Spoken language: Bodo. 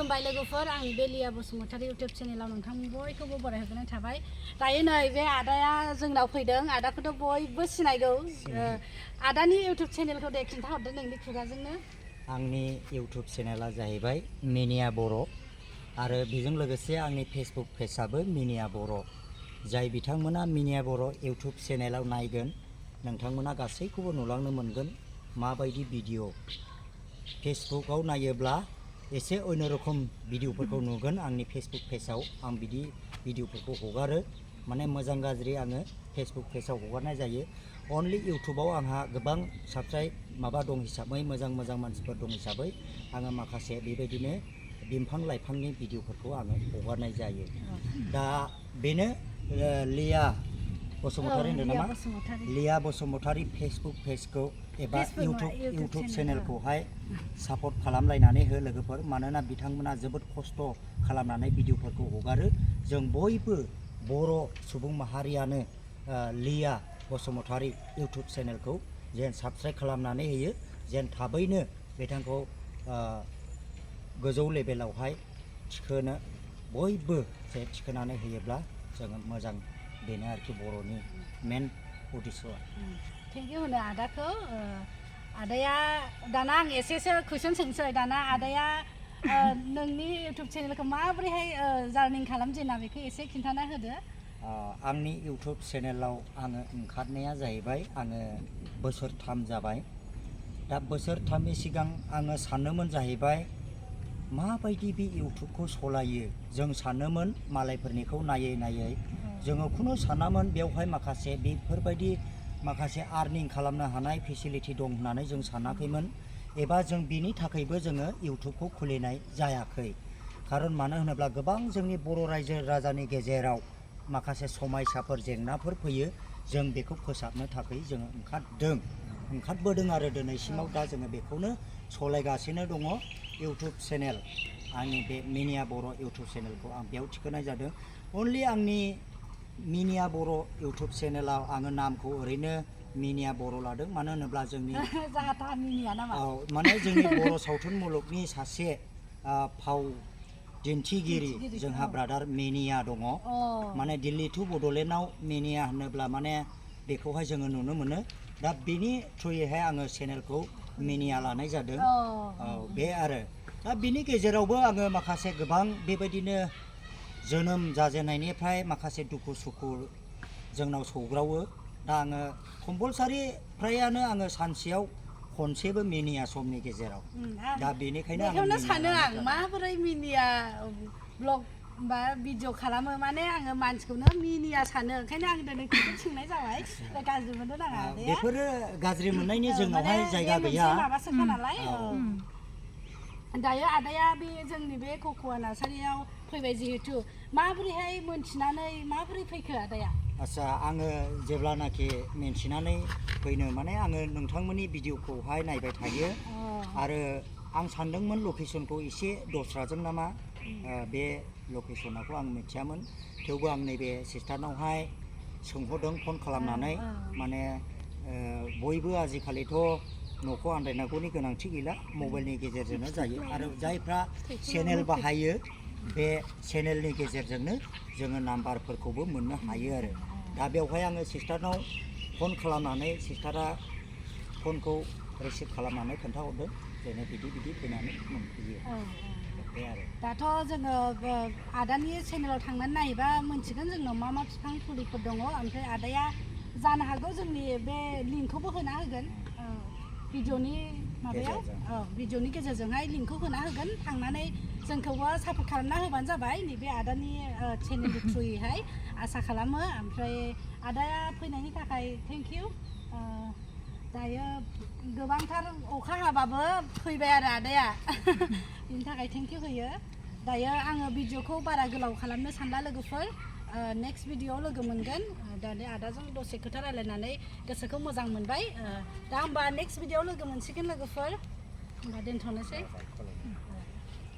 खुलुमबाय लोगोफोर आंनि बे लिया बसुमतारी इउटुब चेनेलाव नोंथां बयखौबो बरायहोनाय थाबाय दायो नै बे आदाया जोंनाव फैदों आदाखौथ' बयबो सिनायगौ आदानि इउटुब चेनेलखौ दे खिन्थाहरदो नोंनि खुगाजोंनो आंनि इउटुब चेनेला जाहैबाय मिनिया बर' आरो बेजों लोगोसे आंनि फेसबुक पेजआबो मिनिया बर' जाय बिथांमोना मिनिया बर' इउटुब चेनेलाव नायगोन नोंथांमोना गासैखौबो नुलांनो मोनगोन माबायदि भिडिअ फेसबुकआव नायोब्ला एसे अन्य रोखोम भिडिअफोरखौ नुगोन आंनि फेसबुक पेजआव आं बिदि भिडिअफोरखौ हगारो माने मोजां गाज्रि आङो फेसबुक पेजआव हगारनाय जायो अनलि इउटुबाव आंहा गोबां साबस्क्राइब माबा दं हिसाबै मोजां मानसिफोर दं हिसाबै आङो माखासे बेबायदिनो बिफां लाइफांनि भिडिअफोरखौ आङो हगारनाय जायो दा बेनो लिया बसुमतारी होनदों नामा लिया बसुमतारी फेसबुक पेजखौ एबा इउटुब चेनेलखौहाय सापर्ट खालामलायनानै हो लोगोफोर मानोना बिथांमोना जोबोद खस्थ' खालामनानै भिडिअफोरखौ हगारो जों बयबो बर' सुबुं माहारियानो लिया बसुमतारी इउटुब चेनेलखौ जेन साबस्क्राइब खालामनानै होयो जेन थाबैनो बिथांखौ गोजौ लेभेलावहाय थिखोनो बयबो जे थिखोनानै होयोब्ला जोङो मोजां बेनो आरोखि बर'नि मेन उद्देश्यआ थेंक इउ होनो आदाखौ आदाया दाना आं एसेसो कुइसन सोंसै दाना आदाया नोंनि इउटुब चेनेलखौ माबोरैहाय जार्निं खालामजेना बेखौ एसे खिन्थाना होदो आंनि इउटुब चेनेलाव आङो ओंखारनाया जाहैबाय आङो बोसोरथाम जाबाय दा बोसोरथामनि सिगां आङो सानोमोन जाहैबाय माबायदि बे इउटुबखौ सलायो जों सानोमोन मालायफोरनिखौ नायै जोङो खुनु सानामोन बेवहाय माखासे बेफोरबायदि माखासे आर्निं खालामनो हानाय फेसिलिटि दं होननानै जों सानाखैमोन एबा जों बिनि थाखायबो जोङो इउटुबखौ खुलिनाय जायाखै खारन मानो होनोब्ला गोबां जोंनि बर' रायजो राजानि गेजेराव माखासे समयसाफोर जेंनाफोर फैयो जों बेखौ फोसाबनो थाखाय जोङो ओंखारबोदों आरो दिनैसिमाव दा जोङो बेखौनो सलायगासिनो दङ इउटुब चेनेल आंनि बे मिनिया बर' इउटुब चेनेलखौ आं बेयाव थिखोनाय जादों अनलि आंनि मिनिया बर' इउटुब चेनेलाव आङो नामखौ ओरैनो मिनिया बर' लादों मानो होनोब्ला जोंनि माने जोंनि बर' सावथुन मुलुगनि सासे फाव दिन्थिगिरि जोंहा ब्रादार मिनिया दङ माने दिल्ली टु बड'लेण्डआव मिनिया होनोब्ला माने बेखौहाय जोङो नुनो मोनो दा बेनि थ्रुयैहाय आङो चेनेलखौ मिनिया लानाय जादों बे आरो दा बिनि गेजेरावबो आङो माखासे गोबां बेबायदिनो जोनोम जाजेननायनिफ्राय माखासे दुखु सुखु जोंनाव सौग्रावो दा आङो कम्पालसारि फ्रायानो आङो सानसेयाव खनसेबो मिनिया समनि गेजेराव दा बेनिखायनो बेखौनो सानो आं माबोरै मिनिया ब्लग बा भिडिअ खालामो माने आङो मानसिखौनो मिनिया सानो ओंखायनो आं दिनै कुइसन सोंनाय जाबाय गाज्रि मोननो नाङा बेफोरो गाज्रि मोननायनि जोंनावहाय जायगा गैया माबासोखा नालाय दायो आदाया बे जोंनि बे कक'वा नार्सारियाव फैबाय जिहेतु माबोरैहाय मोनथिनानै माबोरै फैखो आदाया आच्छा आङो जेब्लानाखि मिन्थिनानै फैनो माने आङो नोंथांमोननि भिडिअखौहाय नायबाय थायो आरो आं सानदोंमोन लकेसनखौ एसे दस्राजों नामा बे लकेसनखौ आं मिथियामोन थेवबो आं नैबे सिस्टारनावहाय सोंहरदों फन खालामनानै माने बयबो आजिखालिथ' न'खौ आन्दायनांगौनि गोनांथि गैला मबाइलनि गेजेरजोंनो जायो आरो जायफ्रा चेनेल बाहायो बे चेनेलनि गेजेरजोंनो जोङो नाम्बारफोरखौबो मोननो हायो आरो दा बेवहाय आङो सिस्टारनाव फन खालामनानै सिस्टारा फनखौ रिसिभ खालामनानै खोन्थाहरदों जोङो बिदि फैनानै मोनफैयो बे आरो दाथ' जोङो आदानि चेनेलाव थांनानै नायोबा मोनथिगोन जोंनाव मा बिफां फुलिफोर दङ ओमफ्राय आदाया जानो हागौ जोंनि बे लिंकखौबो होना होगोन भिडिअनि माबायाव भिडिअनि गेजेरजोंहाय लिंकखौ होना होगोन थांनानै जोंखौबो सापर्ट खालामना होबानो जाबाय नैबे आदानि चेनेलनि थ्रुयैहाय आसा खालामो ओमफ्राय आदाया फैनायनि थाखाय थेंक इउ दायो गोबांथार अखा हाबाबो फैबाय आरो आदाया बिनि थाखाय थेंक इउ होयो दायो आङो भिडिअखौ बारा गोलाव खालामनो सानला लोगोफोर नेक्स्ट भिडिअआव लोगो मोनगोन दानि आदाजों दसे खोथा रायलायनानै गोसोखौ मोजां मोनबाय दा होमबा नेक्स्ट भिडिअआव लोगो मोनसिगोन लोगोफोर होमबा दोनथ'नोसै